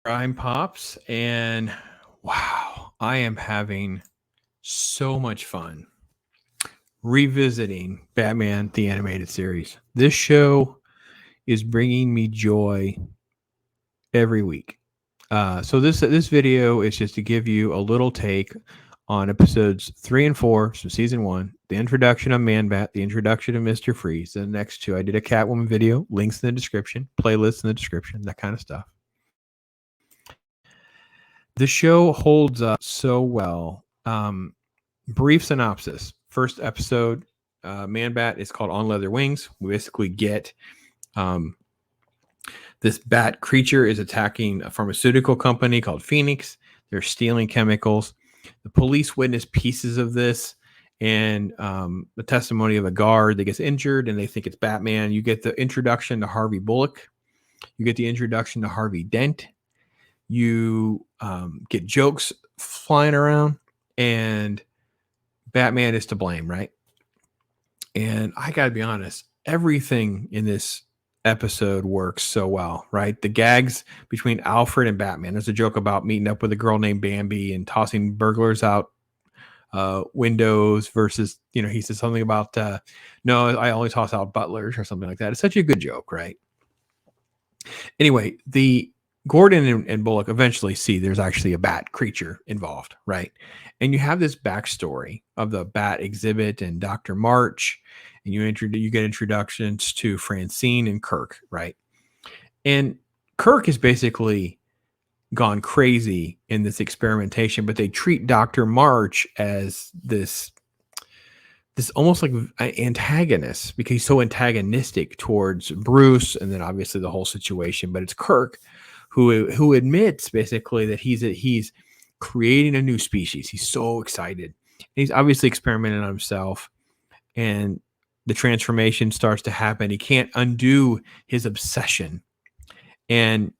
I'm Pops, and wow, I am having so much fun revisiting Batman the Animated Series. This show is bringing me joy every week. So this video is just to give you a little take on episodes 3 and 4, so season 1, the introduction of Man Bat, the introduction of Mr. Freeze. The next two, I did a Catwoman video, links in the description, playlists in the description, that kind of stuff. The show holds up so well. Brief synopsis. First episode, Man Bat is called On Leather Wings. We basically get this bat creature is attacking a pharmaceutical company called Phoenix. They're stealing chemicals. The police witness pieces of this and the testimony of a guard that gets injured, and they think it's Batman. You get the introduction to Harvey Bullock. You get the introduction to Harvey Dent. You get jokes flying around, and Batman is to blame, right? And I got to be honest, everything in this episode works so well, right? The gags between Alfred and Batman. There's a joke about meeting up with a girl named Bambi and tossing burglars out windows versus, he said something about, no, I only toss out butlers or something like that. It's such a good joke, right? Anyway, the Gordon and Bullock eventually see there's actually a bat creature involved, right? And you have this backstory of the bat exhibit and Dr. March, and you get introductions to Francine and Kirk, right? And Kirk has basically gone crazy in this experimentation, but they treat Dr. March as this almost like antagonist because he's so antagonistic towards Bruce and then obviously the whole situation. But it's Kirk who admits basically that he's creating a new species. He's so excited. He's obviously experimenting on himself, and the transformation starts to happen. He can't undo his obsession. And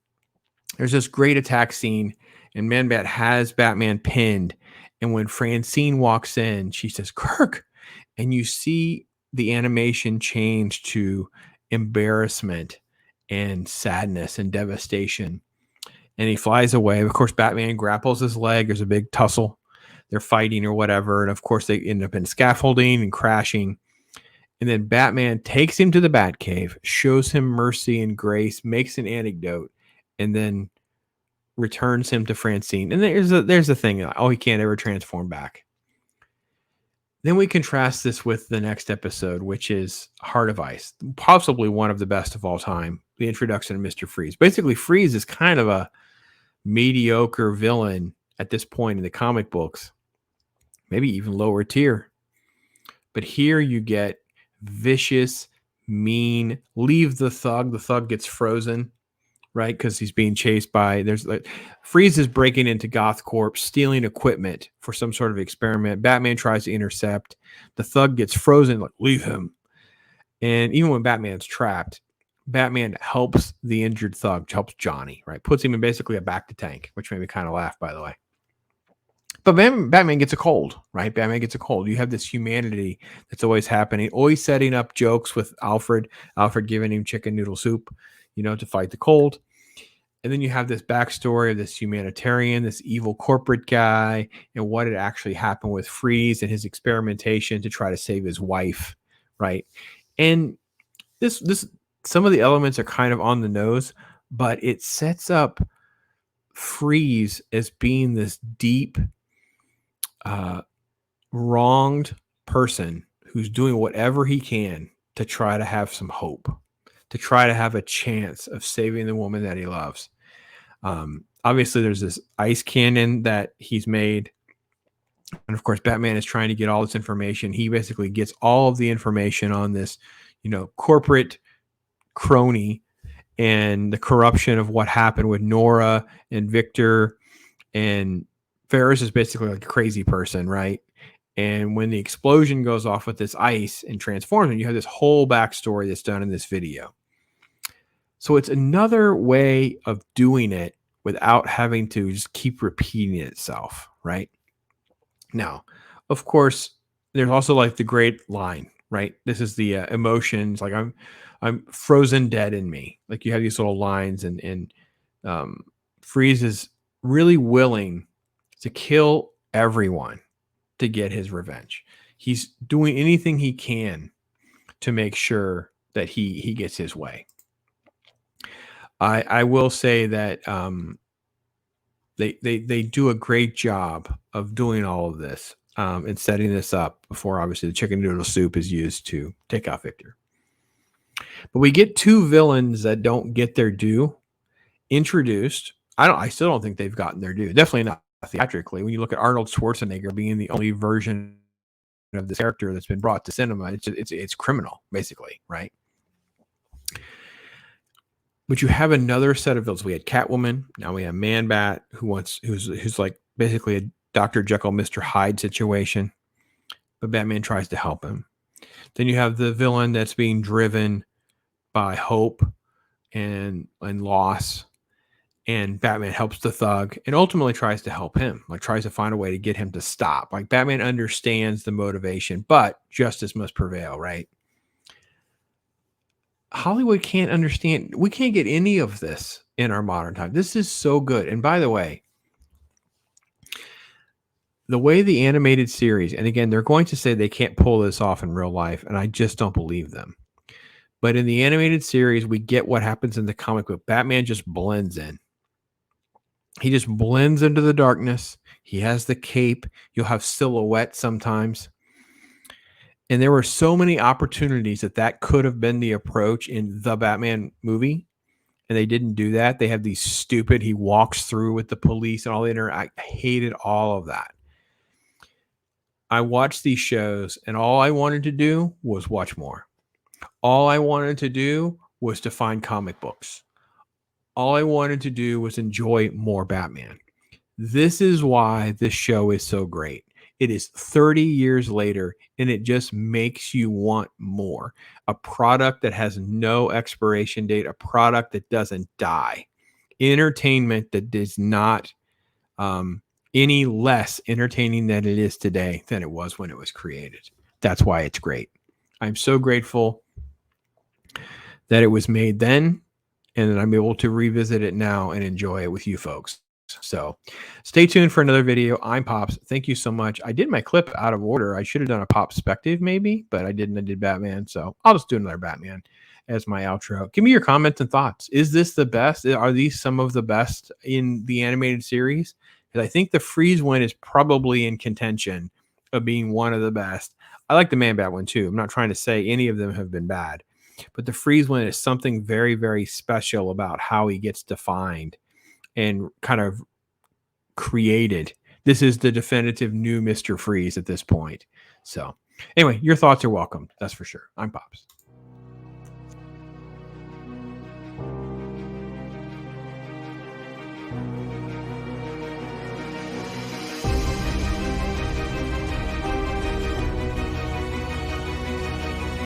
there's this great attack scene, and Man-Bat has Batman pinned. And when Francine walks in, she says, "Kirk," and you see the animation change to embarrassment and sadness and devastation. And he flies away. Of course, Batman grapples his leg. There's a big tussle. They're fighting or whatever. And of course, they end up in scaffolding and crashing. And then Batman takes him to the Batcave, shows him mercy and grace, makes an anecdote, and then returns him to Francine. And there's the thing. Oh, he can't ever transform back. Then we contrast this with the next episode, which is Heart of Ice, possibly one of the best of all time, the introduction of Mr. Freeze. Basically, Freeze is kind of a mediocre villain at this point in the comic books, maybe even lower tier. But here you get vicious, mean, leave the thug. The thug gets frozen, right? Because he's being chased by, Freeze is breaking into Goth Corp, stealing equipment for some sort of experiment. Batman tries to intercept. The thug gets frozen, like, leave him. And even when Batman's trapped, Batman helps the injured thug, helps Johnny, right? Puts him in basically a back to tank, which made me kind of laugh, by the way. But Batman gets a cold, right? Batman gets a cold. You have this humanity that's always happening, always setting up jokes with Alfred giving him chicken noodle soup, to fight the cold. And then you have this backstory of this humanitarian, this evil corporate guy, and what had actually happened with Freeze and his experimentation to try to save his wife, right? And this some of the elements are kind of on the nose, but it sets up Freeze as being this deep, wronged person who's doing whatever he can to try to have some hope, to try to have a chance of saving the woman that he loves. Obviously, there's this ice cannon that he's made. And of course, Batman is trying to get all this information. He basically gets all of the information on this, corporate crony and the corruption of what happened with Nora and Victor. And Ferris is basically like a crazy person, right? And when the explosion goes off with this ice and transforms him, you have this whole backstory that's done in this video. So it's another way of doing it without having to just keep repeating itself, right? Now, of course, there's also like the great line, right? This is the emotions, like I'm frozen dead in me. Like you have these little lines and Freeze is really willing to kill everyone to get his revenge. He's doing anything he can to make sure that he gets his way. I will say that they do a great job of doing all of this and setting this up before obviously the chicken noodle soup is used to take out Victor. But we get two villains that don't get their due introduced. I still don't think they've gotten their due. Definitely not theatrically. When you look at Arnold Schwarzenegger being the only version of this character that's been brought to cinema, it's criminal, basically, right? But you have another set of villains. We had Catwoman. Now we have Man-Bat, who's like basically a Dr. Jekyll, Mr. Hyde situation. But Batman tries to help him. Then you have the villain that's being driven by hope and loss. And Batman helps the thug and ultimately tries to help him, like tries to find a way to get him to stop. Like Batman understands the motivation, but justice must prevail, right? Hollywood can't understand. We can't get any of this in our modern time. This is so good. And by the way, the way the animated series, and again, they're going to say they can't pull this off in real life, and I just don't believe them. But in the animated series, we get what happens in the comic book. Batman just blends in. He just blends into the darkness. He has the cape. You'll have silhouette sometimes. And there were so many opportunities that could have been the approach in the Batman movie. And they didn't do that. They have these stupid, he walks through with the police and all the I hated all of that. I watched these shows and all I wanted to do was watch more. All I wanted to do was to find comic books. All I wanted to do was enjoy more Batman. This is why this show is so great. It is 30 years later, and it just makes you want more. A product that has no expiration date, a product that doesn't die. Entertainment that is not any less entertaining than it is today than it was when it was created. That's why it's great. I'm so grateful that it was made then, and that I'm able to revisit it now and enjoy it with you folks. So stay tuned for another video. I'm Pops. Thank you so much. I did my clip out of order. I should have done a Pop perspective maybe, but I didn't. I did Batman. So I'll just do another Batman as my outro. Give me your comments and thoughts. Is this the best? Are these some of the best in the animated series? Because I think the Freeze one is probably in contention of being one of the best. I like the Man-Bat one too. I'm not trying to say any of them have been bad, but the Freeze one is something very, very special about how he gets defined and kind of created. This is the definitive new Mr. Freeze at this point. So anyway, your thoughts are welcome. That's for sure. I'm Pops.